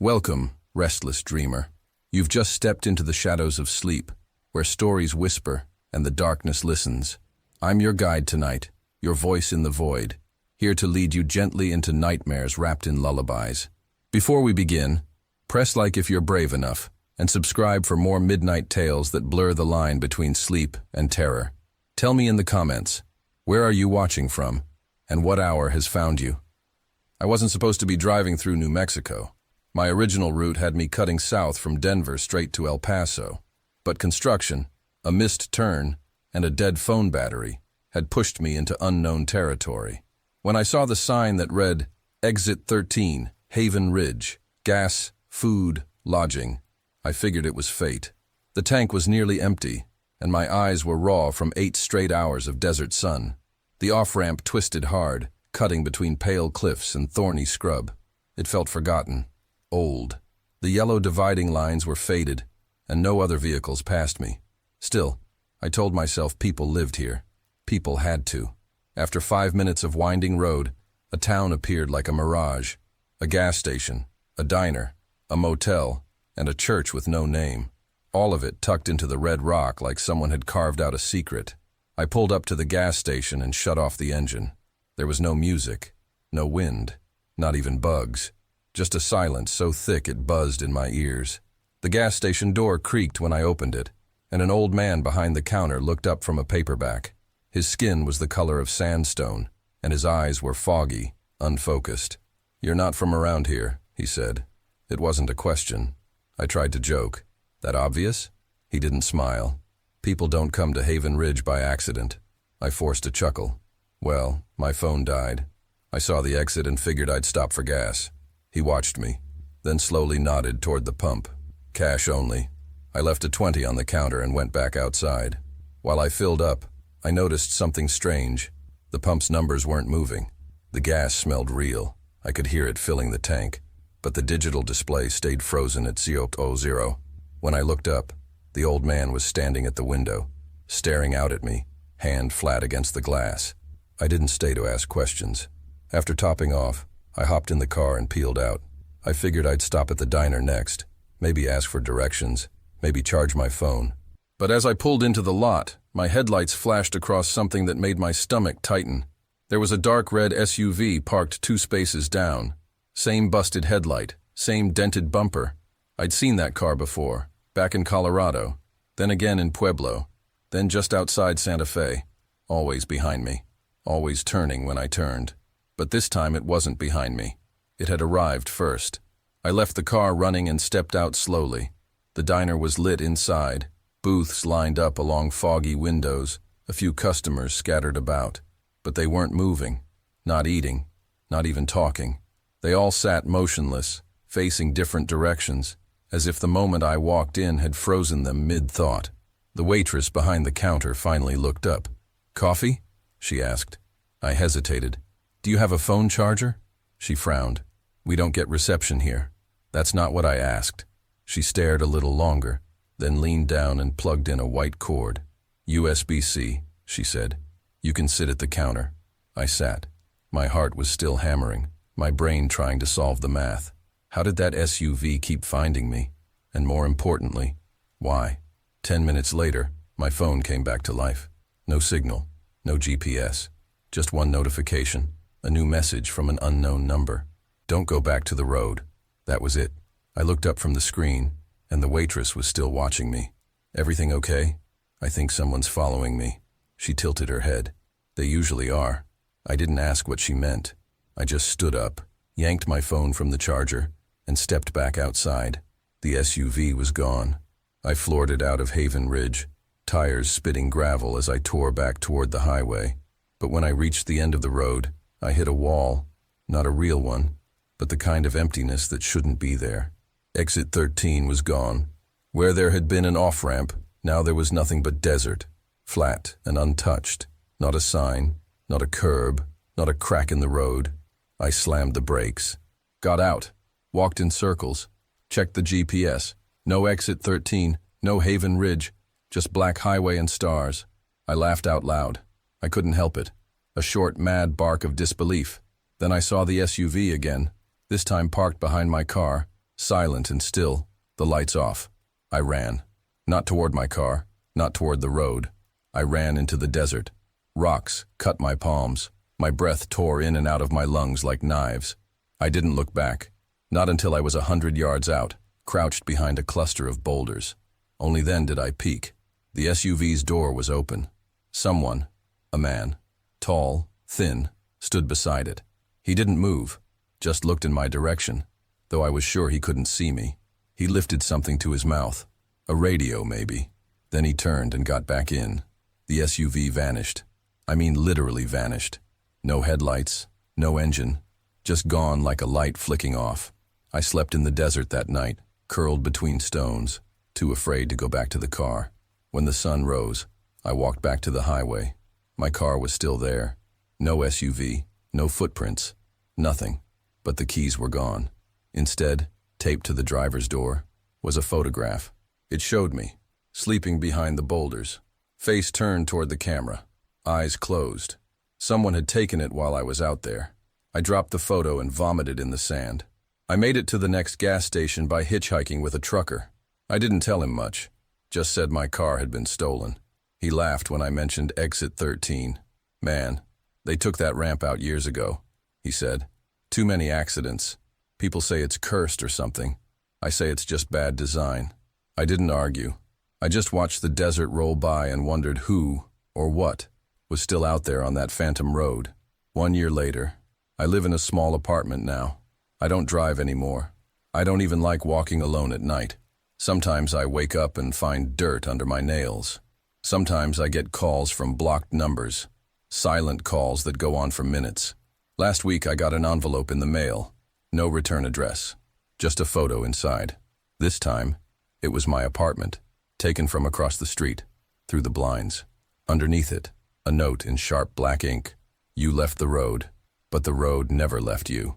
Welcome, restless dreamer. You've just stepped into the shadows of sleep, where stories whisper and the darkness listens. I'm your guide tonight, your voice in the void, here to lead you gently into nightmares wrapped in lullabies. Before we begin, press like if you're brave enough, and subscribe for more midnight tales that blur the line between sleep and terror. Tell me in the comments, where are you watching from, and what hour has found you? I wasn't supposed to be driving through New Mexico. My original route had me cutting south from Denver straight to El Paso. But construction, a missed turn, and a dead phone battery had pushed me into unknown territory. When I saw the sign that read, Exit 13, Haven Ridge, gas, food, lodging, I figured it was fate. The tank was nearly empty, and my eyes were raw from 8 straight hours of desert sun. The off-ramp twisted hard, cutting between pale cliffs and thorny scrub. It felt forgotten. Old. The yellow dividing lines were faded, and no other vehicles passed me. Still, I told myself people lived here. People had to. After 5 minutes of winding road, a town appeared like a mirage. A gas station, a diner, a motel, and a church with no name. All of it tucked into the red rock like someone had carved out a secret. I pulled up to the gas station and shut off the engine. There was no music, no wind, not even bugs. Just a silence so thick it buzzed in my ears. The gas station door creaked when I opened it, and an old man behind the counter looked up from a paperback. His skin was the color of sandstone, and his eyes were foggy, unfocused. "You're not from around here," he said. It wasn't a question. I tried to joke. "That obvious?" He didn't smile. "People don't come to Haven Ridge by accident." I forced a chuckle. "Well, my phone died. I saw the exit and figured I'd stop for gas." He watched me, then slowly nodded toward the pump. "Cash only." I left a 20 on the counter and went back outside. While I filled up, I noticed something strange. The pump's numbers weren't moving. The gas smelled real. I could hear it filling the tank, but the digital display stayed frozen at 0. When I looked up, the old man was standing at the window, staring out at me, hand flat against the glass. I didn't stay to ask questions. After topping off, I hopped in the car and peeled out. I figured I'd stop at the diner next, maybe ask for directions, maybe charge my phone. But as I pulled into the lot, my headlights flashed across something that made my stomach tighten. There was a dark red SUV parked 2 spaces down. Same busted headlight, same dented bumper. I'd seen that car before, back in Colorado, then again in Pueblo, then just outside Santa Fe, always behind me, always turning when I turned. But this time it wasn't behind me. It had arrived first. I left the car running and stepped out slowly. The diner was lit inside, booths lined up along foggy windows, a few customers scattered about. But they weren't moving, not eating, not even talking. They all sat motionless, facing different directions, as if the moment I walked in had frozen them mid-thought. The waitress behind the counter finally looked up. "Coffee?" she asked. I hesitated. "Do you have a phone charger?" She frowned. "We don't get reception here." "That's not what I asked." She stared a little longer, then leaned down and plugged in a white cord. "USB-C, she said. "You can sit at the counter." I sat. My heart was still hammering, my brain trying to solve the math. How did that SUV keep finding me? And more importantly, why? 10 minutes later, my phone came back to life. No signal, no GPS, just one notification. A new message from an unknown number. "Don't go back to the road." That was it. I looked up from the screen, and the waitress was still watching me. "Everything okay?" "I think someone's following me." She tilted her head. "They usually are." I didn't ask what she meant. I just stood up, yanked my phone from the charger, and stepped back outside. The SUV was gone. I floored it out of Haven Ridge, tires spitting gravel as I tore back toward the highway. But when I reached the end of the road, I hit a wall, not a real one, but the kind of emptiness that shouldn't be there. Exit 13 was gone. Where there had been an off-ramp, now there was nothing but desert, flat and untouched. Not a sign, not a curb, not a crack in the road. I slammed the brakes. Got out, walked in circles, checked the GPS. No Exit 13, no Haven Ridge, just black highway and stars. I laughed out loud. I couldn't help it. A short, mad bark of disbelief. Then I saw the SUV again, this time parked behind my car, Silent and still, the lights off. I ran. Not toward my car, not toward the road. I ran into the desert. Rocks cut my palms. My breath tore in and out of my lungs like knives. I didn't look back. Not until I was 100 yards out, crouched behind a cluster of boulders. Only then did I peek. The SUV's door was open. Someone, a man, tall, thin, stood beside it. He didn't move, just looked in my direction, though I was sure he couldn't see me. He lifted something to his mouth. A radio, maybe. Then he turned and got back in. The SUV vanished. I mean literally vanished. No headlights, no engine, just gone like a light flicking off. I slept in the desert that night, curled between stones, too afraid to go back to the car. When the sun rose, I walked back to the highway. My car was still there. No SUV, no footprints, nothing, but the keys were gone. Instead, taped to the driver's door, was a photograph. It showed me, sleeping behind the boulders, face turned toward the camera, eyes closed. Someone had taken it while I was out there. I dropped the photo and vomited in the sand. I made it to the next gas station by hitchhiking with a trucker. I didn't tell him much, just said my car had been stolen. He laughed when I mentioned exit 13. Man, they took that ramp out years ago, he said. Too many accidents. People say it's cursed or something. I say it's just bad design. I didn't argue. I just watched the desert roll by and wondered who, or what, was still out there on that phantom road. 1 year later, I live in a small apartment now. I don't drive anymore. I don't even like walking alone at night. Sometimes I wake up and find dirt under my nails. Sometimes I get calls from blocked numbers, silent calls that go on for minutes. Last week I got an envelope in the mail. No return address, just a photo inside. This time, it was my apartment, taken from across the street, through the blinds. Underneath it, a note in sharp black ink. You left the road, but the road never left you.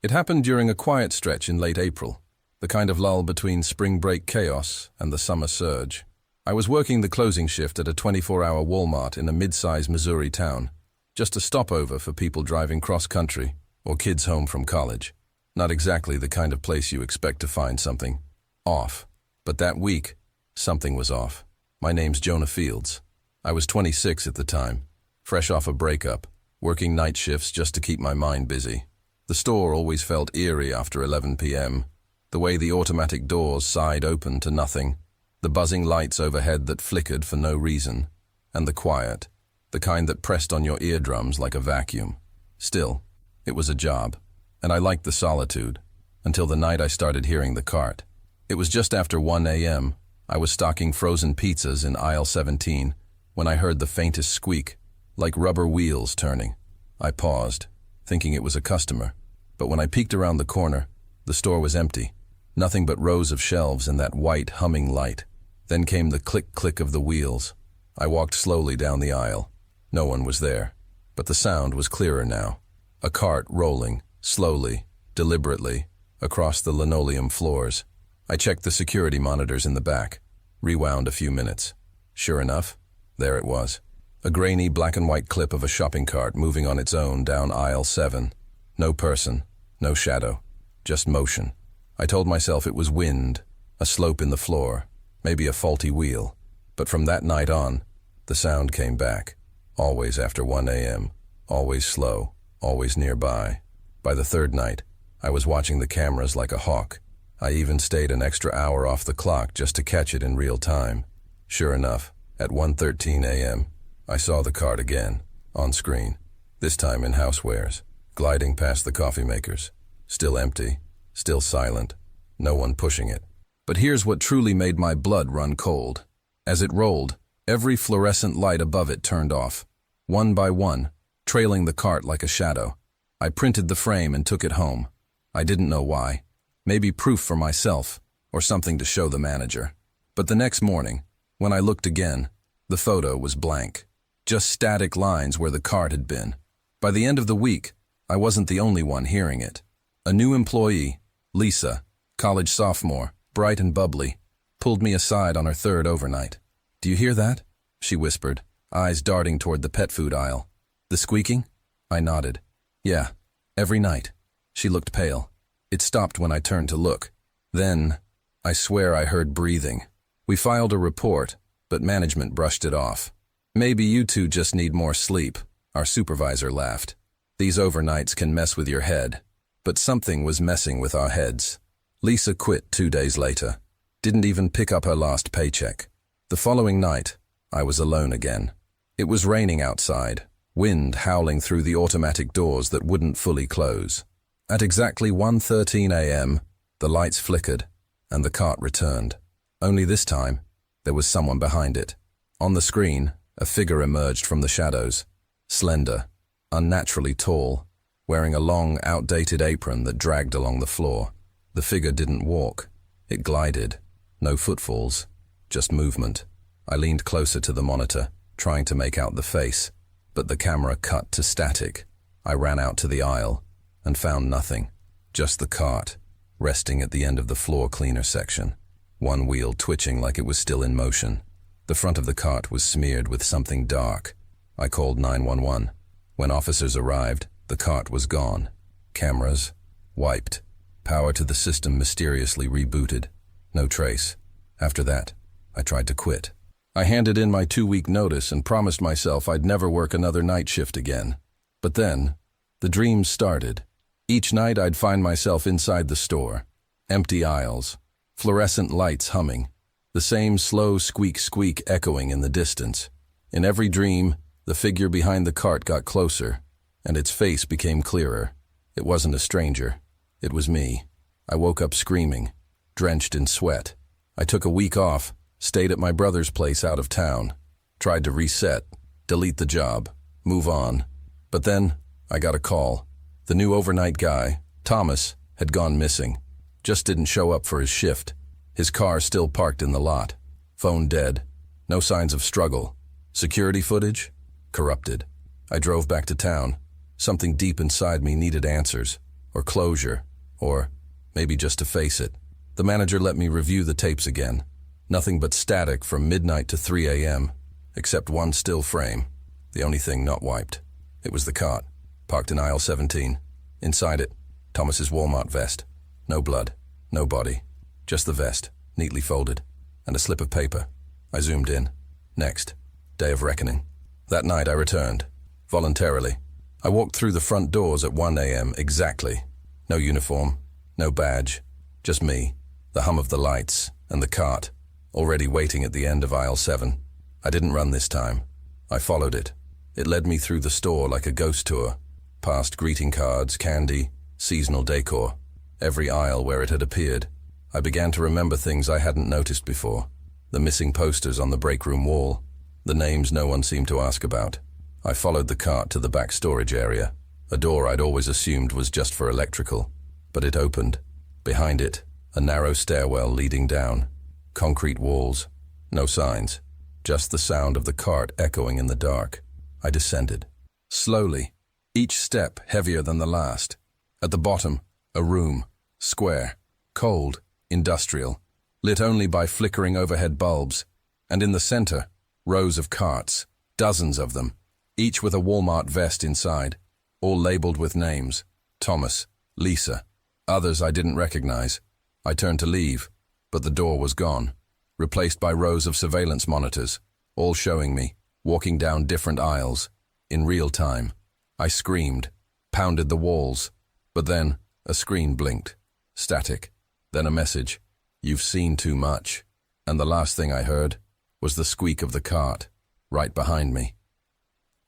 It happened during a quiet stretch in late April, the kind of lull between spring break chaos and the summer surge. I was working the closing shift at a 24-hour Walmart in a mid-sized Missouri town, just a stopover for people driving cross-country or kids home from college. Not exactly the kind of place you expect to find something off. But that week, something was off. My name's Jonah Fields. I was 26 at the time, fresh off a breakup, working night shifts just to keep my mind busy. The store always felt eerie after 11 p.m., the way the automatic doors sighed open to nothing, the buzzing lights overhead that flickered for no reason, and the quiet, the kind that pressed on your eardrums like a vacuum. Still, it was a job, and I liked the solitude, until the night I started hearing the cart. It was just after 1 a.m. I was stocking frozen pizzas in aisle 17 when I heard the faintest squeak, like rubber wheels turning. I paused, thinking it was a customer, but when I peeked around the corner, the store was empty. Nothing but rows of shelves and that white, humming light. Then came the click-click of the wheels. I walked slowly down the aisle. No one was there, but the sound was clearer now. A cart rolling, slowly, deliberately, across the linoleum floors. I checked the security monitors in the back, rewound a few minutes. Sure enough, there it was. A grainy black and white clip of a shopping cart moving on its own down aisle 7. No person, no shadow, just motion. I told myself it was wind, a slope in the floor, maybe a faulty wheel. But from that night on, the sound came back. Always after 1 a.m., always slow, always nearby. By the third night, I was watching the cameras like a hawk. I even stayed an extra hour off the clock just to catch it in real time. Sure enough, at 1:13 a.m., I saw the cart again, on screen, this time in housewares, gliding past the coffee makers. Still empty, still silent, no one pushing it. But here's what truly made my blood run cold. As it rolled, every fluorescent light above it turned off, one by one, trailing the cart like a shadow. I printed the frame and took it home. I didn't know why. Maybe proof for myself, or something to show the manager. But the next morning, when I looked again, the photo was blank. Just static lines where the cart had been. By the end of the week, I wasn't the only one hearing it. A new employee, Lisa, college sophomore, bright and bubbly, pulled me aside on her third overnight. "Do you hear that?" she whispered, eyes darting toward the pet food aisle. "The squeaking?" I nodded. "Yeah, every night." She looked pale. It stopped when I turned to look. Then, I swear I heard breathing. We filed a report, but management brushed it off. "Maybe you two just need more sleep," our supervisor laughed. "These overnights can mess with your head." But something was messing with our heads. Lisa quit 2 days later. Didn't even pick up her last paycheck. The following night, I was alone again. It was raining outside, wind howling through the automatic doors that wouldn't fully close. At exactly 1:13 a.m., the lights flickered, and the cart returned. Only this time, there was someone behind it. On the screen, a figure emerged from the shadows. Slender, unnaturally tall, wearing a long, outdated apron that dragged along the floor. The figure didn't walk. It glided. No footfalls, just movement. I leaned closer to the monitor, trying to make out the face, but the camera cut to static. I ran out to the aisle and found nothing, just the cart, resting at the end of the floor cleaner section, one wheel twitching like it was still in motion. The front of the cart was smeared with something dark. I called 911. When officers arrived, the cart was gone. Cameras wiped. Power to the system mysteriously rebooted. No trace. After that, I tried to quit. I handed in my 2-week notice and promised myself I'd never work another night shift again. But then, the dreams started. Each night I'd find myself inside the store. Empty aisles, fluorescent lights humming, the same slow squeak echoing in the distance. In every dream, the figure behind the cart got closer, and its face became clearer. It wasn't a stranger. It was me. I woke up screaming, drenched in sweat. I took a week off, stayed at my brother's place out of town, tried to reset, delete the job, move on. But then, I got a call. The new overnight guy, Thomas, had gone missing. Just didn't show up for his shift. His car still parked in the lot. Phone dead. No signs of struggle. Security footage? Corrupted. I drove back to town. Something deep inside me needed answers, or closure, or maybe just to face it. The manager let me review the tapes again. Nothing but static from midnight to 3 a.m., except one still frame, the only thing not wiped. It was the cart, parked in aisle 17. Inside it, Thomas's Walmart vest. No blood, no body, just the vest, neatly folded, and a slip of paper. I zoomed in. Next, day of reckoning. That night I returned, voluntarily. I walked through the front doors at 1 a.m. exactly. No uniform, no badge, just me, the hum of the lights, and the cart, already waiting at the end of aisle 7. I didn't run this time. I followed it. It led me through the store like a ghost tour, past greeting cards, candy, seasonal decor. Every aisle where it had appeared. I began to remember things I hadn't noticed before. The missing posters on the break room wall, the names no one seemed to ask about. I followed the cart to the back storage area, a door I'd always assumed was just for electrical. But it opened. Behind it, a narrow stairwell leading down. Concrete walls. No signs. Just the sound of the cart echoing in the dark. I descended. Slowly, each step heavier than the last. At the bottom, a room. Square. Cold. Industrial. Lit only by flickering overhead bulbs. And in the center, rows of carts. Dozens of them. Each with a Walmart vest inside. All labeled with names. Thomas. Lisa. Others I didn't recognize. I turned to leave, but the door was gone, replaced by rows of surveillance monitors, all showing me, walking down different aisles, in real time. I screamed, pounded the walls, but then a screen blinked, static, then a message, "You've seen too much." And the last thing I heard was the squeak of the cart, right behind me.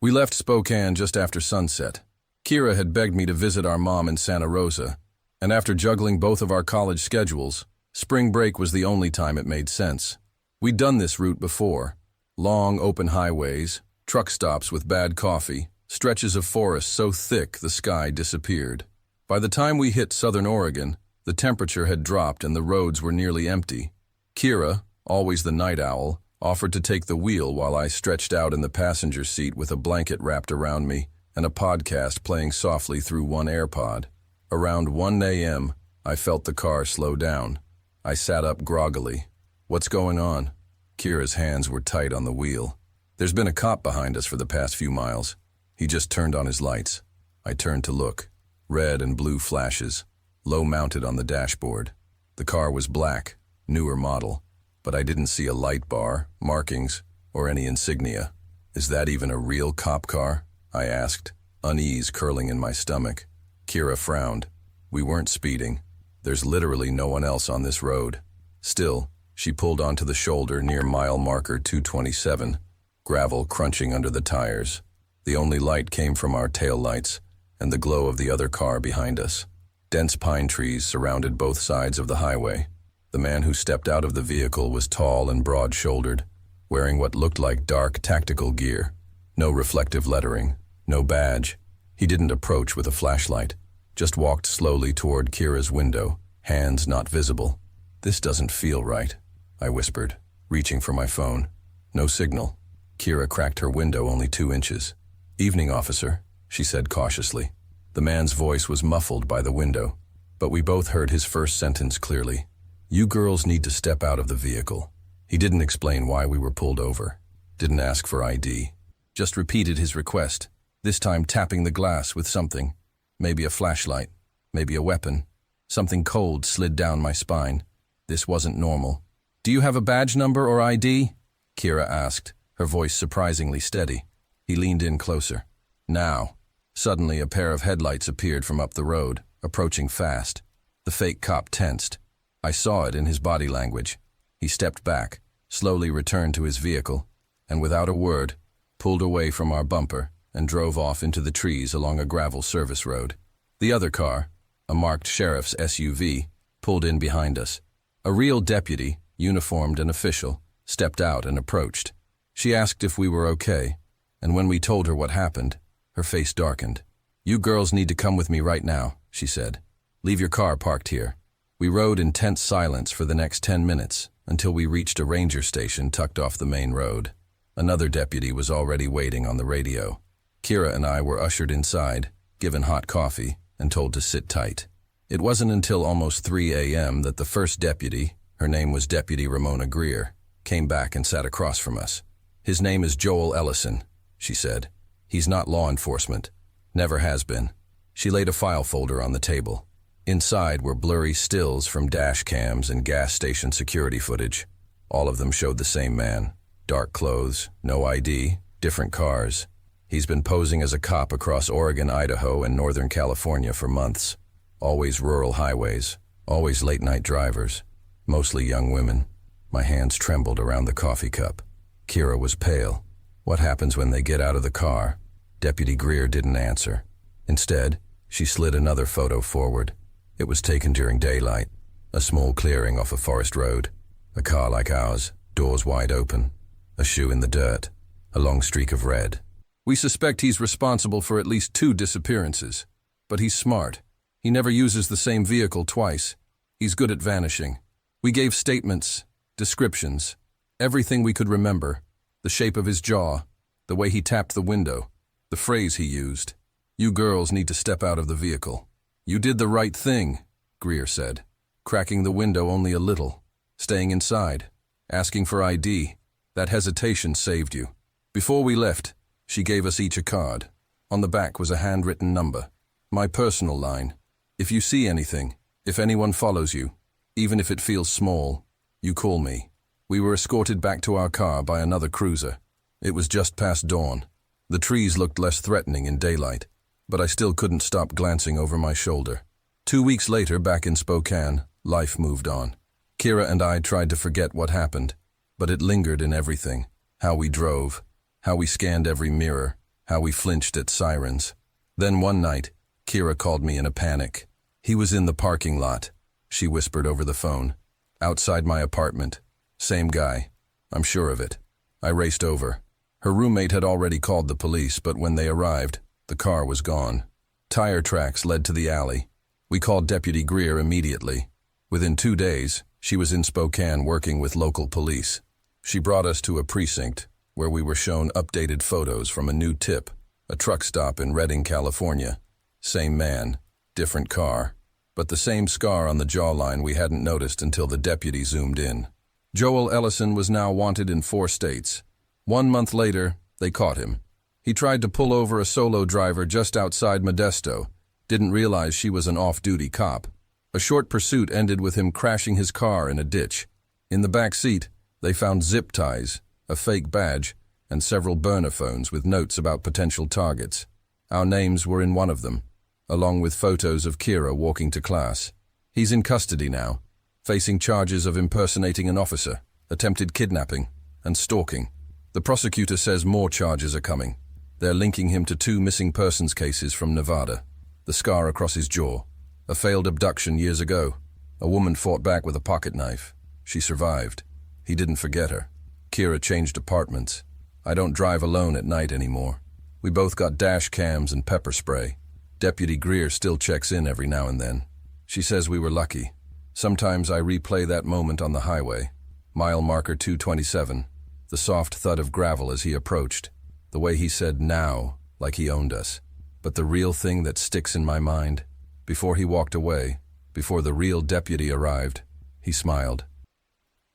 We left Spokane just after sunset. Kira had begged me to visit our mom in Santa Rosa, and after juggling both of our college schedules, spring break was the only time it made sense. We'd done this route before. Long, open highways, truck stops with bad coffee, stretches of forest so thick the sky disappeared. By the time we hit southern Oregon, the temperature had dropped and the roads were nearly empty. Kira, always the night owl, offered to take the wheel while I stretched out in the passenger seat with a blanket wrapped around me and a podcast playing softly through one AirPod. Around 1 a.m., I felt the car slow down. I sat up groggily. "What's going on?" Kira's hands were tight on the wheel. "There's been a cop behind us for the past few miles. He just turned on his lights." I turned to look. Red and blue flashes, low mounted on the dashboard. The car was black, newer model, but I didn't see a light bar, markings, or any insignia. Is that even a real cop car? I asked, unease curling in my stomach. Kira frowned. We weren't speeding. There's literally no one else on this road. Still, she pulled onto the shoulder near mile marker 227, gravel crunching under the tires. The only light came from our tail lights and the glow of the other car behind us. Dense pine trees surrounded both sides of the highway. The man who stepped out of the vehicle was tall and broad-shouldered, wearing what looked like dark tactical gear. No reflective lettering, no badge. He didn't approach with a flashlight, just walked slowly toward Kira's window, hands not visible. This doesn't feel right, I whispered, reaching for my phone. No signal. Kira cracked her window only 2 inches. Evening, officer, she said cautiously. The man's voice was muffled by the window, but we both heard his first sentence clearly. You girls need to step out of the vehicle. He didn't explain why we were pulled over, didn't ask for ID, just repeated his request, this time tapping the glass with something. Maybe a flashlight, maybe a weapon. Something cold slid down my spine. This wasn't normal. Do you have a badge number or ID? Kira asked, her voice surprisingly steady. He leaned in closer. Now. Suddenly, a pair of headlights appeared from up the road, approaching fast. The fake cop tensed. I saw it in his body language. He stepped back, slowly returned to his vehicle, and without a word, pulled away from our bumper and drove off into the trees along a gravel service road. The other car, a marked sheriff's SUV, pulled in behind us. A real deputy, uniformed and official, stepped out and approached. She asked if we were okay, and when we told her what happened, her face darkened. You girls need to come with me right now, she said. Leave your car parked here. We rode in tense silence for the next 10 minutes until we reached a ranger station tucked off the main road. Another deputy was already waiting on the radio. Kira and I were ushered inside, given hot coffee, and told to sit tight. It wasn't until almost 3 a.m. that the first deputy, her name was Deputy Ramona Greer, came back and sat across from us. His name is Joel Ellison, she said. He's not law enforcement. Never has been. She laid a file folder on the table. Inside were blurry stills from dash cams and gas station security footage. All of them showed the same man. Dark clothes, no ID, different cars. He's been posing as a cop across Oregon, Idaho, and Northern California for months. Always rural highways, always late-night drivers, mostly young women. My hands trembled around the coffee cup. Kira was pale. What happens when they get out of the car? Deputy Greer didn't answer. Instead, she slid another photo forward. It was taken during daylight. A small clearing off a forest road. A car like ours, doors wide open. A shoe in the dirt. A long streak of red. We suspect he's responsible for at least 2 disappearances. But he's smart. He never uses the same vehicle twice. He's good at vanishing. We gave statements, descriptions, everything we could remember. The shape of his jaw, the way he tapped the window, the phrase he used. You girls need to step out of the vehicle. You did the right thing, Greer said, cracking the window only a little, staying inside, asking for ID. That hesitation saved you. Before we left, she gave us each a card. On the back was a handwritten number. My personal line. If you see anything, if anyone follows you, even if it feels small, you call me. We were escorted back to our car by another cruiser. It was just past dawn. The trees looked less threatening in daylight, but I still couldn't stop glancing over my shoulder. 2 weeks later, back in Spokane, life moved on. Kira and I tried to forget what happened, but it lingered in everything. How we drove, how we scanned every mirror, how we flinched at sirens. Then one night, Kira called me in a panic. He was in the parking lot, she whispered over the phone. Outside my apartment. Same guy. I'm sure of it. I raced over. Her roommate had already called the police, but when they arrived, the car was gone. Tire tracks led to the alley. We called Deputy Greer immediately. Within 2 days, she was in Spokane working with local police. She brought us to a precinct where we were shown updated photos from a new tip, a truck stop in Redding, California. Same man, different car, but the same scar on the jawline we hadn't noticed until the deputy zoomed in. Joel Ellison was now wanted in 4 states. 1 month later, they caught him. He tried to pull over a solo driver just outside Modesto, didn't realize she was an off-duty cop. A short pursuit ended with him crashing his car in a ditch. In the back seat, they found zip ties, a fake badge, and several burner phones with notes about potential targets. Our names were in one of them, along with photos of Kira walking to class. He's in custody now, facing charges of impersonating an officer, attempted kidnapping, and stalking. The prosecutor says more charges are coming. They're linking him to 2 missing persons cases from Nevada. The scar across his jaw. A failed abduction years ago. A woman fought back with a pocket knife. She survived. He didn't forget her. Kira changed apartments. I don't drive alone at night anymore. We both got dash cams and pepper spray. Deputy Greer still checks in every now and then. She says we were lucky. Sometimes I replay that moment on the highway. Mile marker 227. The soft thud of gravel as he approached. The way he said now, like he owned us. But the real thing that sticks in my mind, before he walked away, before the real deputy arrived, he smiled.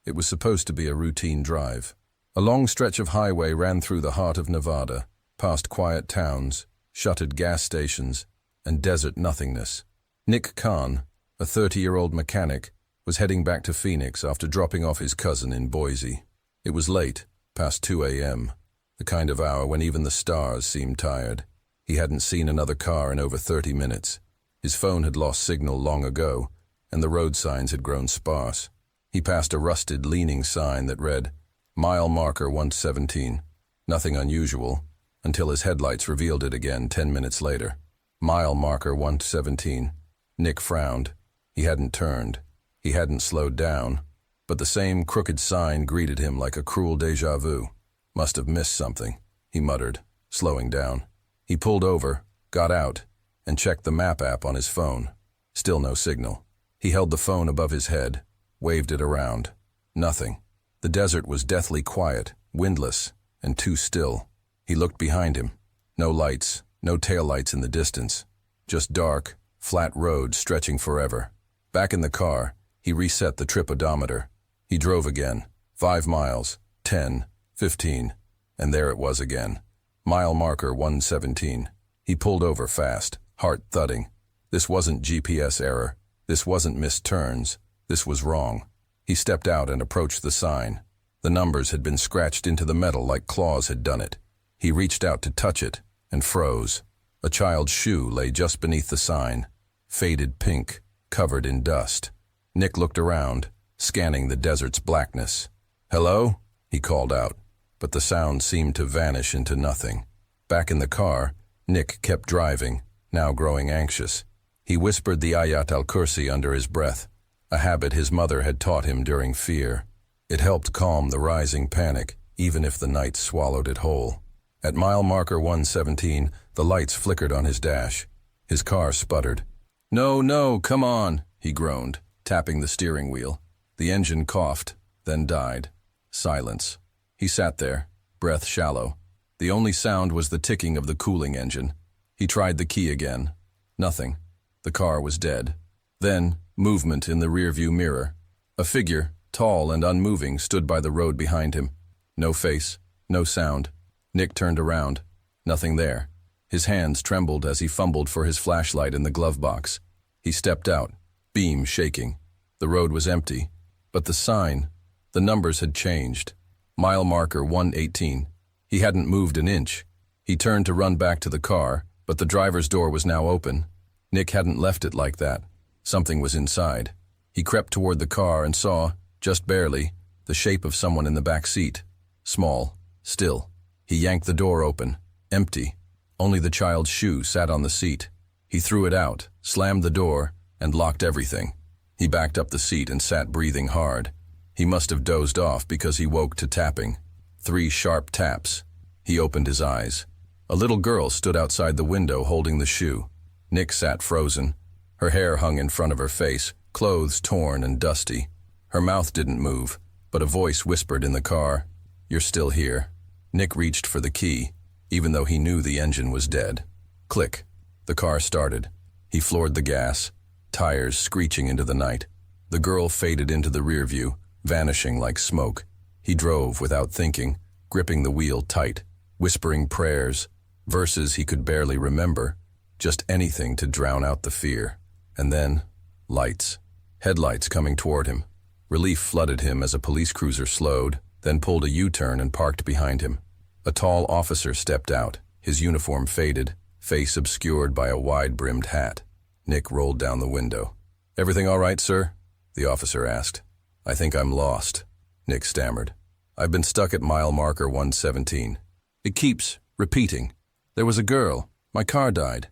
It was supposed to be a routine drive. A long stretch of highway ran through the heart of Nevada, past quiet towns, shuttered gas stations, and desert nothingness. Nick Kahn, a 30-year-old mechanic, was heading back to Phoenix after dropping off his cousin in Boise. It was late, past 2 a.m., the kind of hour when even the stars seemed tired. He hadn't seen another car in over 30 minutes. His phone had lost signal long ago, and the road signs had grown sparse. He passed a rusted, leaning sign that read, Mile marker 117. Nothing unusual, until his headlights revealed it again 10 minutes later. Mile marker 117. Nick frowned. He hadn't turned. He hadn't slowed down. But the same crooked sign greeted him like a cruel déjà vu. Must have missed something, he muttered, slowing down. He pulled over, got out, and checked the map app on his phone. Still no signal. He held the phone above his head, waved it around. Nothing. The desert was deathly quiet, windless, and too still. He looked behind him. No lights, no taillights in the distance. Just dark, flat road stretching forever. Back in the car, he reset the trip odometer. He drove again. 5 miles, 10, 15, and there it was again. Mile marker 117. He pulled over fast, heart thudding. This wasn't GPS error. This wasn't missed turns. This was wrong. He stepped out and approached the sign. The numbers had been scratched into the metal like claws had done it. He reached out to touch it and froze. A child's shoe lay just beneath the sign, faded pink, covered in dust. Nick looked around, scanning the desert's blackness. "Hello?" he called out, but the sound seemed to vanish into nothing. Back in the car, Nick kept driving, now growing anxious. He whispered the Ayat al-Kursi under his breath, a habit his mother had taught him during fear. It helped calm the rising panic, even if the night swallowed it whole. At mile marker 117, the lights flickered on his dash. His car sputtered. No, come on," he groaned, tapping the steering wheel. The engine coughed, then died. Silence. He sat there, breath shallow. The only sound was the ticking of the cooling engine. He tried the key again. Nothing. The car was dead. Then, movement in the rearview mirror. A figure, tall and unmoving, stood by the road behind him. No face, no sound. Nick turned around. Nothing there. His hands trembled as he fumbled for his flashlight in the glove box. He stepped out, beam shaking. The road was empty, but the sign, the numbers had changed. Mile marker 118. He hadn't moved an inch. He turned to run back to the car, but the driver's door was now open. Nick hadn't left it like that. Something was inside. He crept toward the car and saw, just barely, the shape of someone in the back seat. Small, still. He yanked the door open. Empty. Only the child's shoe sat on the seat. He threw it out, slammed the door, and locked everything. He backed up the seat and sat breathing hard. He must have dozed off because he woke to tapping. 3 sharp taps. He opened his eyes. A little girl stood outside the window holding the shoe. Nick sat frozen. Her hair hung in front of her face, clothes torn and dusty. Her mouth didn't move, but a voice whispered in the car, "You're still here." Nick reached for the key, even though he knew the engine was dead. Click. The car started. He floored the gas, tires screeching into the night. The girl faded into the rear view, vanishing like smoke. He drove without thinking, gripping the wheel tight, whispering prayers, verses he could barely remember, just anything to drown out the fear. And then, Lights. Headlights coming toward him. Relief flooded him as a police cruiser slowed, then pulled a U-turn and parked behind him. A tall officer stepped out, his uniform faded, face obscured by a wide-brimmed hat. Nick rolled down the window. "Everything all right, sir?" the officer asked. "I think I'm lost," Nick stammered. "I've been stuck at mile marker 117. It keeps repeating. There was a girl. My car died.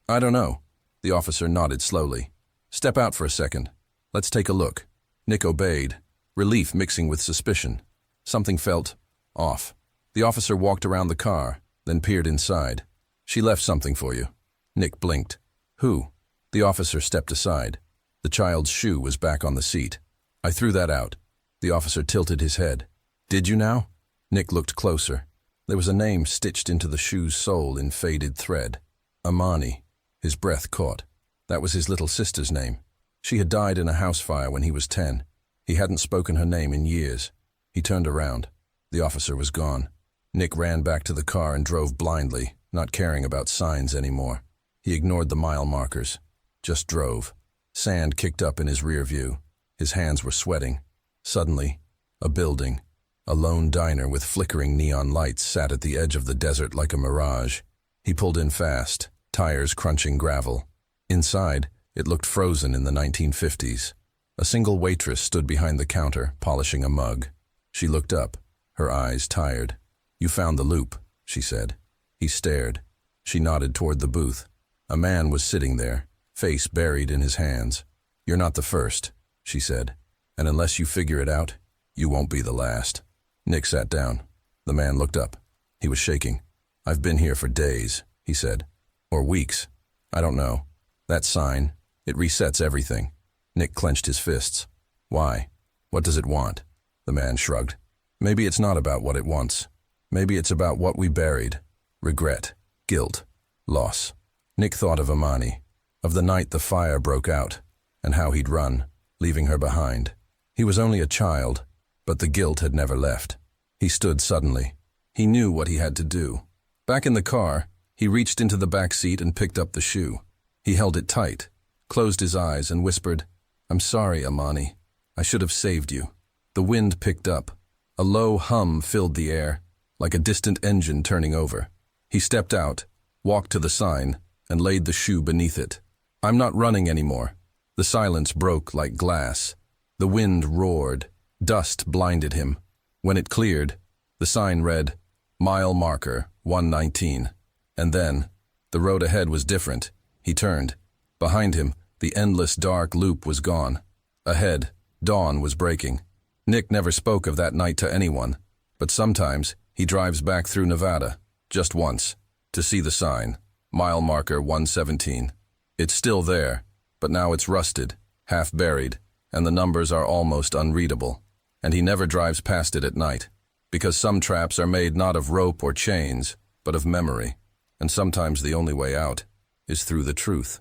I don't know." The officer nodded slowly. "Step out for a second. Let's take a look." Nick obeyed, relief mixing with suspicion. Something felt off. The officer walked around the car, then peered inside. "She left something for you." Nick blinked. "Who?" The officer stepped aside. The child's shoe was back on the seat. "I threw that out." The officer tilted his head. "Did you now?" Nick looked closer. There was a name stitched into the shoe's sole in faded thread. Amani. His breath caught. That was his little sister's name. She had died in a house fire when he was 10. He hadn't spoken her name in years. He turned around. The officer was gone. Nick ran back to the car and drove blindly, not caring about signs anymore. He ignored the mile markers. Just drove. Sand kicked up in his rear view. His hands were sweating. Suddenly, a building. A lone diner with flickering neon lights sat at the edge of the desert like a mirage. He pulled in fast, tires crunching gravel. Inside, it looked frozen in the 1950s. A single waitress stood behind the counter, polishing a mug. She looked up, her eyes tired. "You found the loop," she said. He stared. She nodded toward the booth. A man was sitting there, face buried in his hands. "You're not the first," she said. "And unless you figure it out, you won't be the last." Nick sat down. The man looked up. He was shaking. "I've been here for days," he said. "Or weeks. I don't know. That sign, it resets everything." Nick clenched his fists. "Why? What does it want?" The man shrugged. "Maybe it's not about what it wants. Maybe it's about what we buried. Regret, guilt, loss." Nick thought of Amani, of the night the fire broke out, and how he'd run, leaving her behind. He was only a child, but the guilt had never left. He stood suddenly. He knew what he had to do. Back in the car, he reached into the back seat and picked up the shoe. He held it tight, closed his eyes and whispered, "I'm sorry, Amani. I should have saved you." The wind picked up. A low hum filled the air, like a distant engine turning over. He stepped out, walked to the sign, and laid the shoe beneath it. "I'm not running anymore." The silence broke like glass. The wind roared. Dust blinded him. When it cleared, the sign read, "Mile marker 119. And then, the road ahead was different. He turned. Behind him, the endless dark loop was gone. Ahead, dawn was breaking. Nick never spoke of that night to anyone, but sometimes he drives back through Nevada, just once, to see the sign, mile marker 117. It's still there, but now it's rusted, half buried, and the numbers are almost unreadable. And he never drives past it at night, because some traps are made not of rope or chains, but of memory, and sometimes the only way out is through the truth.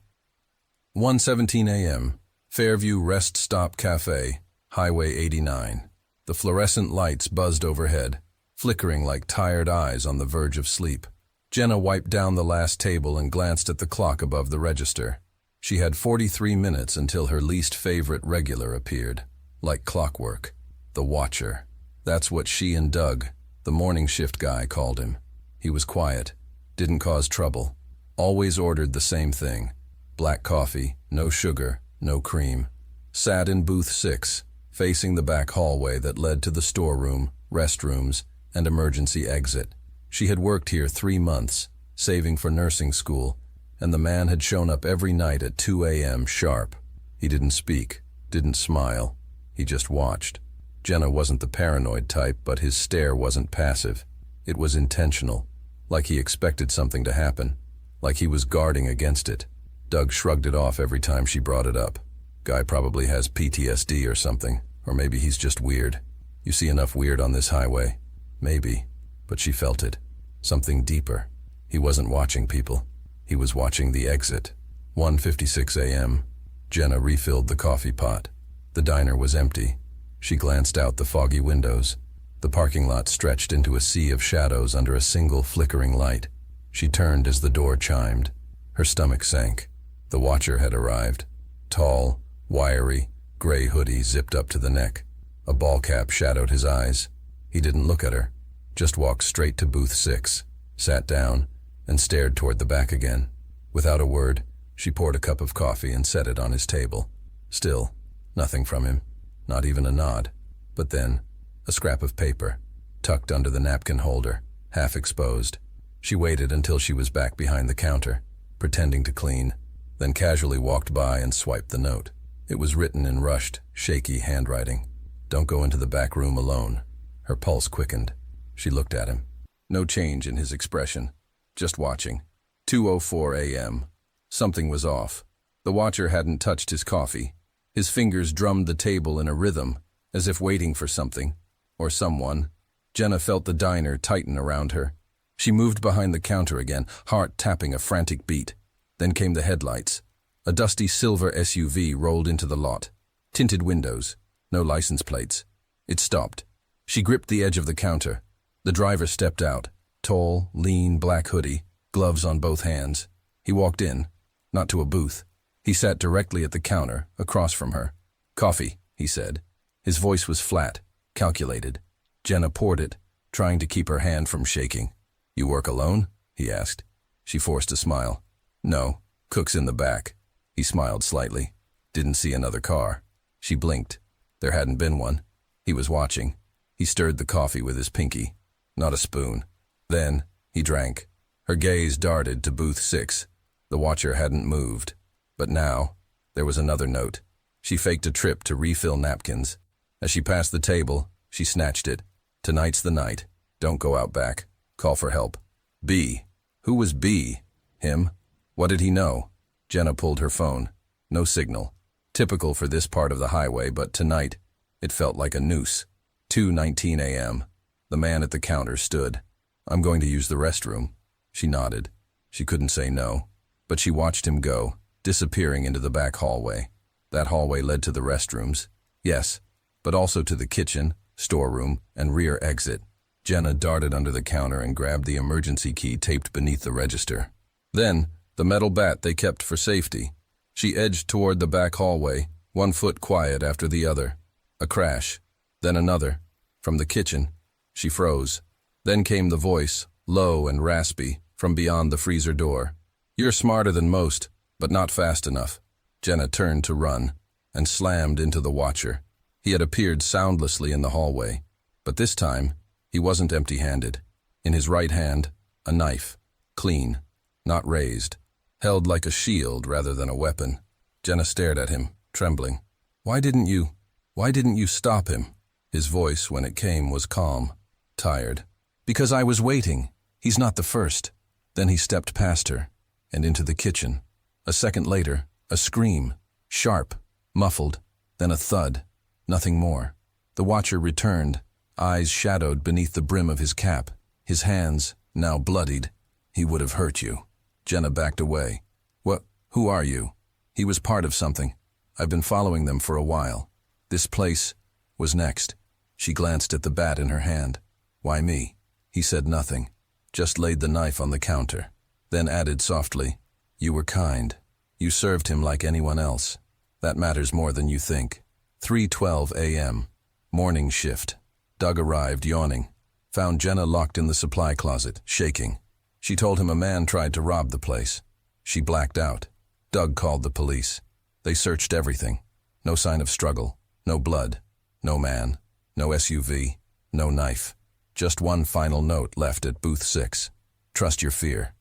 1:17 a.m., Fairview Rest Stop Cafe, Highway 89. The fluorescent lights buzzed overhead, flickering like tired eyes on the verge of sleep. Jenna wiped down the last table and glanced at the clock above the register. She had 43 minutes until her least favorite regular appeared, like clockwork. The Watcher. That's what she and Doug, the morning shift guy, called him. He was quiet, didn't cause trouble, always ordered the same thing. Black coffee, no sugar, no cream. Sat in booth 6, facing the back hallway that led to the storeroom, restrooms, and emergency exit. She had worked here 3 months, saving for nursing school, and the man had shown up every night at 2 a.m. sharp. He didn't speak, didn't smile. He just watched. Jenna wasn't the paranoid type, but his stare wasn't passive. It was intentional, like he expected something to happen, like he was guarding against it. Doug shrugged it off every time she brought it up. Guy probably has PTSD or something, or maybe he's just weird. You see enough weird on this highway. Maybe, but she felt it. Something deeper. He wasn't watching people. He was watching the exit. 1:56 a.m. Jenna refilled the coffee pot. The diner was empty. She glanced out the foggy windows. The parking lot stretched into a sea of shadows under a single flickering light. She turned as the door chimed. Her stomach sank. The Watcher had arrived. Tall, wiry, gray hoodie zipped up to the neck. A ball cap shadowed his eyes. He didn't look at her, just walked straight to booth 6, sat down, and stared toward the back again. Without a word, she poured a cup of coffee and set it on his table. Still, nothing from him, not even a nod. But then, a scrap of paper, tucked under the napkin holder, half exposed. She waited until she was back behind the counter, pretending to clean, then casually walked by and swiped the note. It was written in rushed, shaky handwriting. "Don't go into the back room alone." Her pulse quickened. She looked at him. No change in his expression, just watching. 2:04 a.m. Something was off. The watcher hadn't touched his coffee. His fingers drummed the table in a rhythm, as if waiting for something, or someone. Jenna felt the diner tighten around her. She moved behind the counter again, heart tapping a frantic beat. Then came the headlights. A dusty silver SUV rolled into the lot. Tinted windows, no license plates. It stopped. She gripped the edge of the counter. The driver stepped out, tall, lean, black hoodie, gloves on both hands. He walked in, not to a booth. He sat directly at the counter, across from her. "Coffee," he said. His voice was flat, calculated. Jenna poured it, trying to keep her hand from shaking. "You work alone?" he asked. She forced a smile. "No, cook's in the back." He smiled slightly. "Didn't see another car." She blinked. There hadn't been one. He was watching. He stirred the coffee with his pinky, not a spoon. Then, he drank. Her gaze darted to booth 6. The watcher hadn't moved. But now, there was another note. She faked a trip to refill napkins. As she passed the table, she snatched it. "Tonight's the night. Don't go out back. Call for help." B. Who was B? Him? What did he know? Jenna pulled her phone. No signal. Typical for this part of the highway, but tonight, it felt like a noose. 2:19 a.m. The man at the counter stood. "I'm going to use the restroom." She nodded. She couldn't say no, but she watched him go, disappearing into the back hallway. That hallway led to the restrooms. Yes, but also to the kitchen, storeroom, and rear exit. Jenna darted under the counter and grabbed the emergency key taped beneath the register. Then, the metal bat they kept for safety. She edged toward the back hallway, one foot quiet after the other. A crash. Then another. From the kitchen. She froze. Then came the voice, low and raspy, from beyond the freezer door. "You're smarter than most, but not fast enough." Jenna turned to run, and slammed into the watcher. He had appeared soundlessly in the hallway, but this time, he wasn't empty-handed. In his right hand, a knife. Clean. Not raised. Held like a shield rather than a weapon. Jenna stared at him, trembling. Why didn't you stop him?" His voice, when it came, was calm, tired. "Because I was waiting. He's not the first." Then he stepped past her, and into the kitchen. A second later, a scream. Sharp, muffled, then a thud. Nothing more. The watcher returned, eyes shadowed beneath the brim of his cap. His hands, now bloodied. "He would have hurt you." Jenna backed away. Who are you?" He was part of something. "I've been following them for a while. This place was next." She glanced at the bat in her hand. "Why me?" He said nothing, just laid the knife on the counter. Then added softly, "You were kind. You served him like anyone else. That matters more than you think." 3:12 a.m. Morning shift. Doug arrived, yawning. Found Jenna locked in the supply closet, shaking. She told him a man tried to rob the place. She blacked out. Doug called the police. They searched everything. No sign of struggle. No blood. No man. No SUV. No knife. Just one final note left at booth 6. "Trust your fear."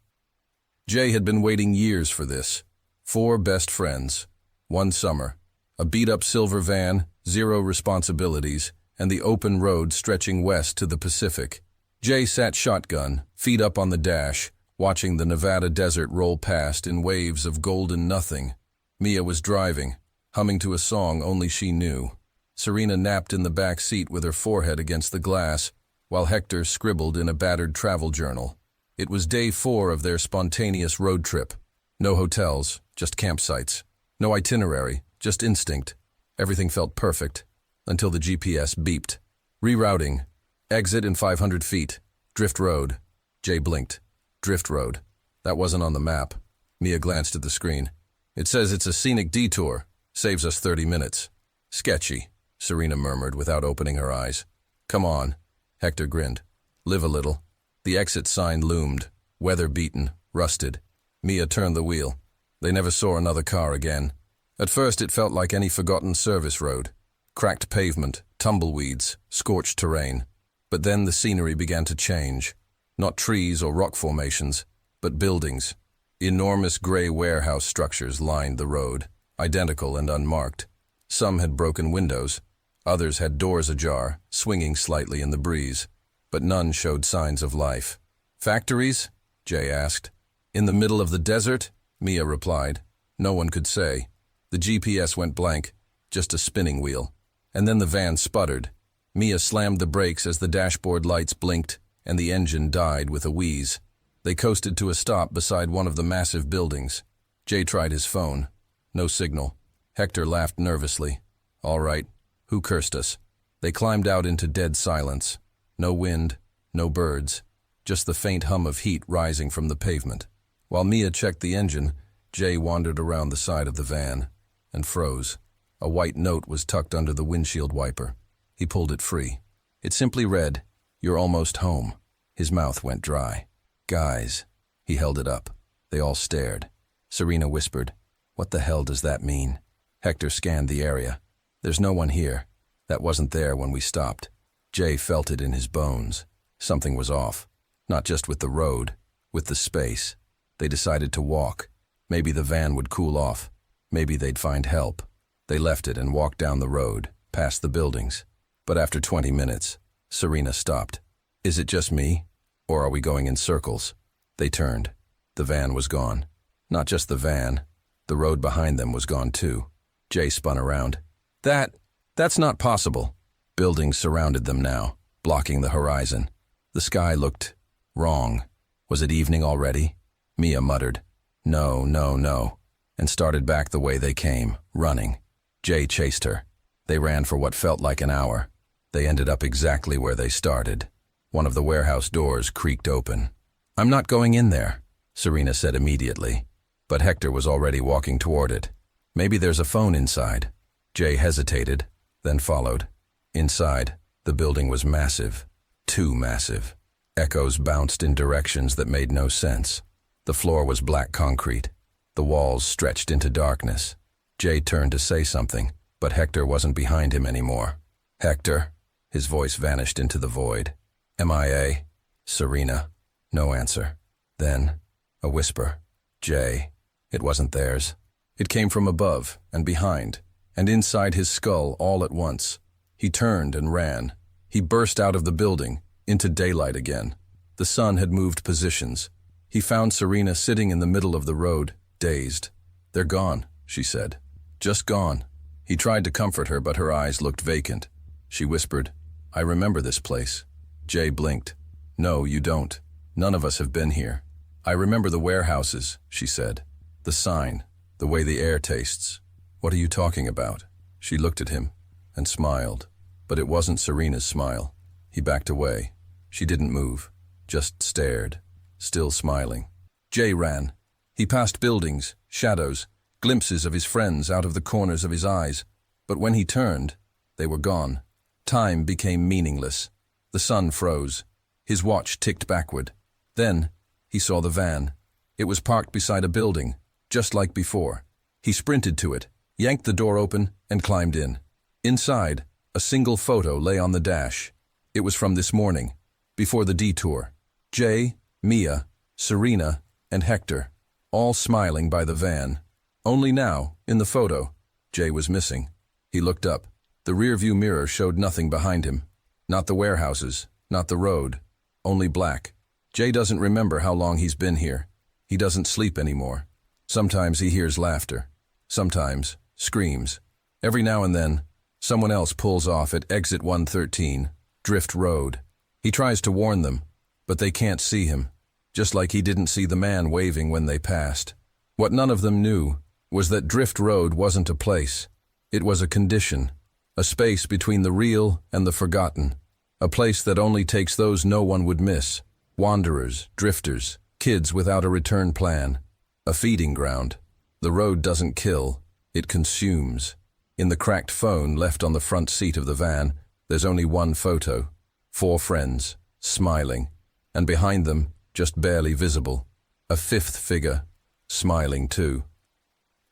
Jay had been waiting years for this. 4 best friends. One summer. A beat-up silver van, 0 responsibilities, and the open road stretching west to the Pacific. Jay sat shotgun, feet up on the dash, watching the Nevada desert roll past in waves of golden nothing. Mia was driving, humming to a song only she knew. Serena napped in the back seat with her forehead against the glass, while Hector scribbled in a battered travel journal. It was day 4 of their spontaneous road trip. No hotels, just campsites. No itinerary, just instinct. Everything felt perfect, until the GPS beeped. Rerouting. Exit in 500 feet. Drift Road. Jay blinked. Drift Road. That wasn't on the map. Mia glanced at the screen. "It says it's a scenic detour." Saves us 30 minutes. Sketchy, Serena murmured without opening her eyes. Come on, Hector grinned. Live a little. The exit sign loomed, weather-beaten, rusted. Mia turned the wheel. They never saw another car again. At first it felt like any forgotten service road. Cracked pavement, tumbleweeds, scorched terrain. But then the scenery began to change. Not trees or rock formations, but buildings. Enormous gray warehouse structures lined the road, identical and unmarked. Some had broken windows. Others had doors ajar, swinging slightly in the breeze. But none showed signs of life. Factories? Jay asked. In the middle of the desert? Mia replied. No one could say. The GPS went blank, just a spinning wheel. And then the van sputtered. Mia slammed the brakes as the dashboard lights blinked, and the engine died with a wheeze. They coasted to a stop beside one of the massive buildings. Jay tried his phone. No signal. Hector laughed nervously. All right. Who cursed us? They climbed out into dead silence. No wind, no birds, just the faint hum of heat rising from the pavement. While Mia checked the engine, Jay wandered around the side of the van and froze. A white note was tucked under the windshield wiper. He pulled it free. It simply read, "You're almost home." His mouth went dry. Guys. He held it up. They all stared. Serena whispered, "What the hell does that mean?" Hector scanned the area. There's no one here. That wasn't there when we stopped. Jay felt it in his bones. Something was off. Not just with the road, with the space. They decided to walk. Maybe the van would cool off. Maybe they'd find help. They left it and walked down the road, past the buildings. But after 20 minutes, Serena stopped. Is it just me? Or are we going in circles? They turned. The van was gone. Not just the van. The road behind them was gone too. Jay spun around. That's not possible. Buildings surrounded them now, blocking the horizon. The sky looked wrong. Was it evening already? Mia muttered, "No, no, no," and started back the way they came, running. Jay chased her. They ran for what felt like an hour. They ended up exactly where they started. One of the warehouse doors creaked open. "I'm not going in there," Serena said immediately. But Hector was already walking toward it. "Maybe there's a phone inside." Jay hesitated, then followed. Inside, the building was massive. Too massive. Echoes bounced in directions that made no sense. The floor was black concrete. The walls stretched into darkness. Jay turned to say something, but Hector wasn't behind him anymore. "Hector?" His voice vanished into the void. "MIA?" "Serena?" No answer. Then, a whisper. "Jay." It wasn't theirs. It came from above and behind, and inside his skull all at once. He turned and ran. He burst out of the building, into daylight again. The sun had moved positions. He found Serena sitting in the middle of the road, dazed. "They're gone," she said. "Just gone." He tried to comfort her, but her eyes looked vacant. She whispered, "I remember this place." Jay blinked. "No, you don't. None of us have been here." "I remember the warehouses," she said. "The sign, the way the air tastes." "What are you talking about?" She looked at him and smiled, but it wasn't Serena's smile. He backed away. She didn't move, just stared, still smiling. Jay ran. He passed buildings, shadows, glimpses of his friends out of the corners of his eyes, but when he turned, they were gone. Time became meaningless. The sun froze. His watch ticked backward. Then, he saw the van. It was parked beside a building, just like before. He sprinted to it, yanked the door open, and climbed in. Inside, a single photo lay on the dash. It was from this morning, before the detour. Jay, Mia, Serena, and Hector, all smiling by the van. Only now, in the photo, Jay was missing. He looked up. The rearview mirror showed nothing behind him. Not the warehouses, not the road, only black. Jay doesn't remember how long he's been here. He doesn't sleep anymore. Sometimes he hears laughter. Sometimes, screams. Every now and then, someone else pulls off at exit 113, Drift Road. He tries to warn them, but they can't see him, just like he didn't see the man waving when they passed. What none of them knew was that Drift Road wasn't a place. It was a condition, a space between the real and the forgotten, a place that only takes those no one would miss, wanderers, drifters, kids without a return plan, a feeding ground. The road doesn't kill, It consumes. In the cracked phone left on the front seat of the van, there's only one photo. 4 friends, smiling, and behind them, just barely visible, a 5th figure, smiling too.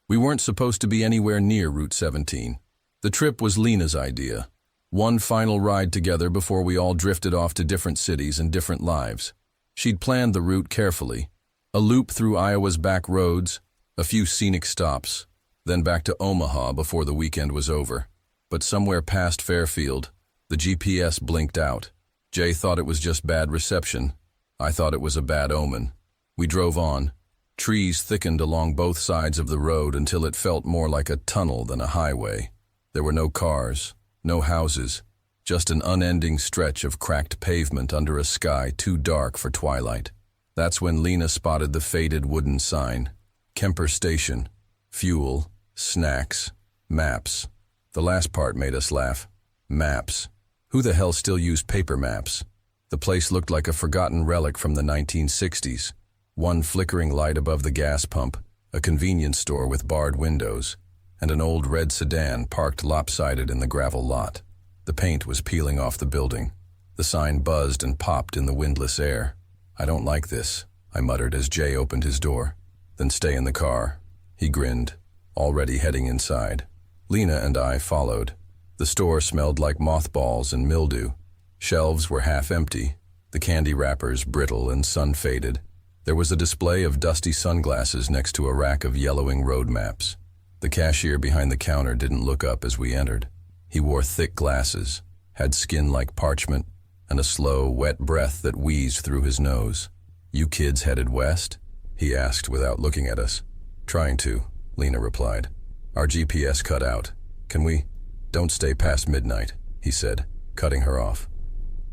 We weren't supposed to be anywhere near Route 17. The trip was Lena's idea. One final ride together before we all drifted off to different cities and different lives. She'd planned the route carefully. A loop through Iowa's back roads, a few scenic stops, then back to Omaha before the weekend was over. But somewhere past Fairfield, the GPS blinked out. Jay thought it was just bad reception. I thought it was a bad omen. We drove on. Trees thickened along both sides of the road until it felt more like a tunnel than a highway. There were no cars, no houses, just an unending stretch of cracked pavement under a sky too dark for twilight. That's when Lena spotted the faded wooden sign. Kemper Station. Fuel, snacks, maps. The last part made us laugh. Maps. Who the hell still used paper maps? The place looked like a forgotten relic from the 1960s. One flickering light above the gas pump, a convenience store with barred windows, and an old red sedan parked lopsided in the gravel lot. The paint was peeling off the building. The sign buzzed and popped in the windless air. "I don't like this," I muttered as Jay opened his door. "Then stay in the car." He grinned, already heading inside. Lena and I followed. The store smelled like mothballs and mildew. Shelves were half empty, the candy wrappers brittle and sun-faded. There was a display of dusty sunglasses next to a rack of yellowing road maps. The cashier behind the counter didn't look up as we entered. He wore thick glasses, had skin like parchment, and a slow, wet breath that wheezed through his nose. "You kids headed west?" he asked without looking at us. "Trying to," Lena replied. "Our GPS cut out. Can we?" "Don't stay past midnight," he said, cutting her off.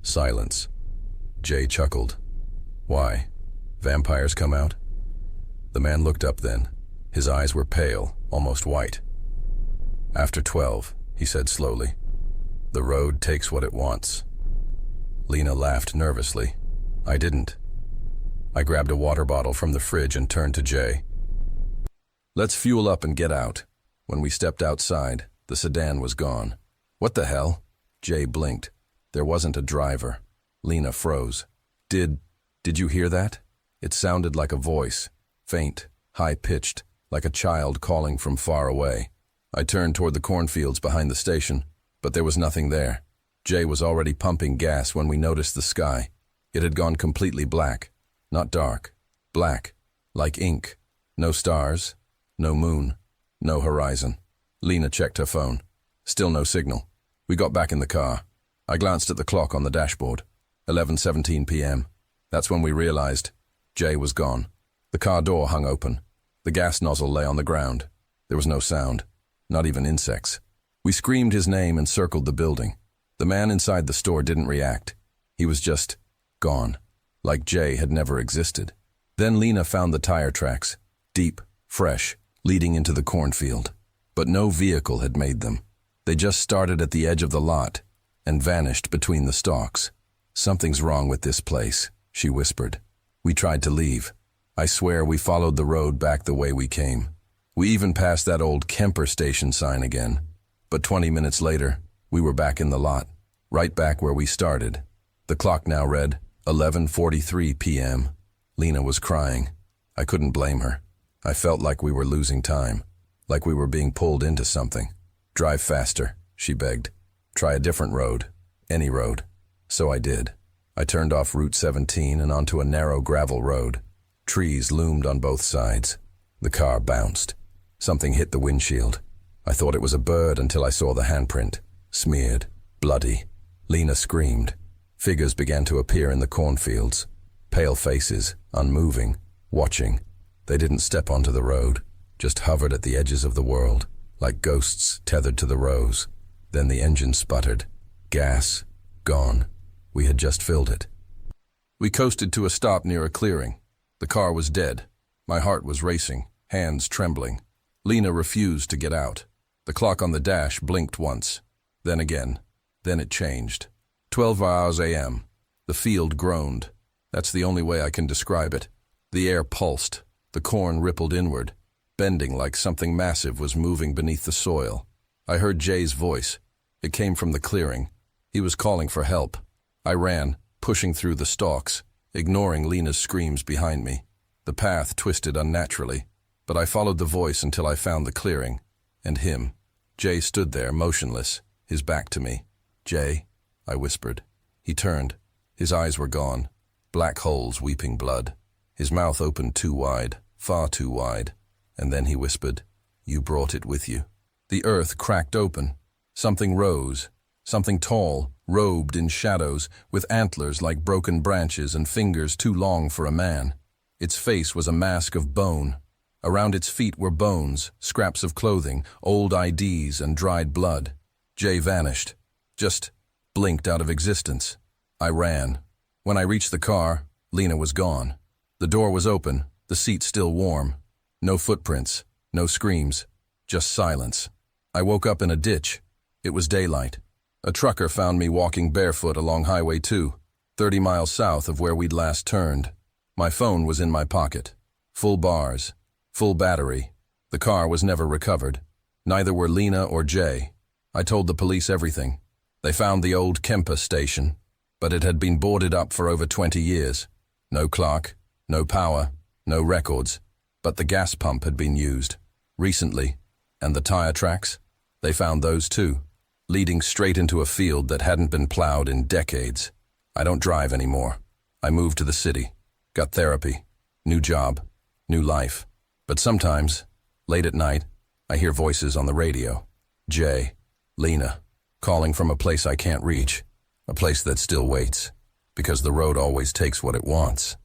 Silence. Jay chuckled. "Why? Vampires come out?" The man looked up then. His eyes were pale, almost white. "After 12, he said slowly. "The road takes what it wants." Lena laughed nervously. I didn't. I grabbed a water bottle from the fridge and turned to Jay. "Let's fuel up and get out." When we stepped outside, the sedan was gone. "What the hell?" Jay blinked. There wasn't a driver. Lena froze. Did you hear that?" It sounded like a voice, faint, high-pitched, like a child calling from far away. I turned toward the cornfields behind the station, but there was nothing there. Jay was already pumping gas when we noticed the sky. It had gone completely black. Not dark. Black. Like ink. No stars. No moon. No horizon. Lena checked her phone. Still no signal. We got back in the car. I glanced at the clock on the dashboard. 11:17 p.m. That's when we realized Jay was gone. The car door hung open. The gas nozzle lay on the ground. There was no sound. Not even insects. We screamed his name and circled the building. The man inside the store didn't react. He was just gone. Like Jay had never existed. Then Lena found the tire tracks. Deep, fresh, leading into the cornfield. But no vehicle had made them. They just started at the edge of the lot and vanished between the stalks. "Something's wrong with this place," she whispered. We tried to leave. I swear we followed the road back the way we came. We even passed that old Kemper Station sign again. But 20 minutes later, we were back in the lot, right back where we started. The clock now read 11:43 p.m. Lena was crying. I couldn't blame her. I felt like we were losing time, like we were being pulled into something. "Drive faster," she begged. "Try a different road, any road." So I did. I turned off Route 17 and onto a narrow gravel road. Trees loomed on both sides. The car bounced. Something hit the windshield. I thought it was a bird until I saw the handprint. Smeared. Bloody. Lena screamed. Figures began to appear in the cornfields. Pale faces, unmoving, watching. They didn't step onto the road, just hovered at the edges of the world, like ghosts tethered to the rows. Then the engine sputtered. Gas. Gone. We had just filled it. We coasted to a stop near a clearing. The car was dead. My heart was racing, hands trembling. Lena refused to get out. The clock on the dash blinked once. Then again. Then it changed. 12 hours a.m. The field groaned. That's the only way I can describe it. The air pulsed. The corn rippled inward. bending like something massive was moving beneath the soil. I heard Jay's voice. It came from the clearing. He was calling for help. I ran, pushing through the stalks, ignoring Lena's screams behind me. The path twisted unnaturally, but I followed the voice until I found the clearing, and him. Jay stood there, motionless, his back to me. "Jay," I whispered. He turned. His eyes were gone, black holes weeping blood. His mouth opened too wide, far too wide, and then he whispered, "You brought it with you." The earth cracked open. Something rose, something tall, robed in shadows, with antlers like broken branches and fingers too long for a man. Its face was a mask of bone. Around its feet were bones, scraps of clothing, old IDs, and dried blood. Jay vanished, just blinked out of existence. I ran. When I reached the car, Lena was gone. The door was open, the seat still warm. No footprints, no screams, just silence. I woke up in a ditch. It was daylight. A trucker found me walking barefoot along Highway 2, 30 miles south of where we'd last turned. My phone was in my pocket. Full bars, full battery. The car was never recovered. Neither were Lena or Jay. I told the police everything. They found the old Kemper station, but it had been boarded up for over 20 years. No clock, no power, no records, but the gas pump had been used. Recently, and the tire tracks, they found those too, leading straight into a field that hadn't been plowed in decades. I don't drive anymore. I moved to the city, got therapy, new job, new life. But sometimes, late at night, I hear voices on the radio. Jay, Lena, calling from a place I can't reach, a place that still waits, because the road always takes what it wants.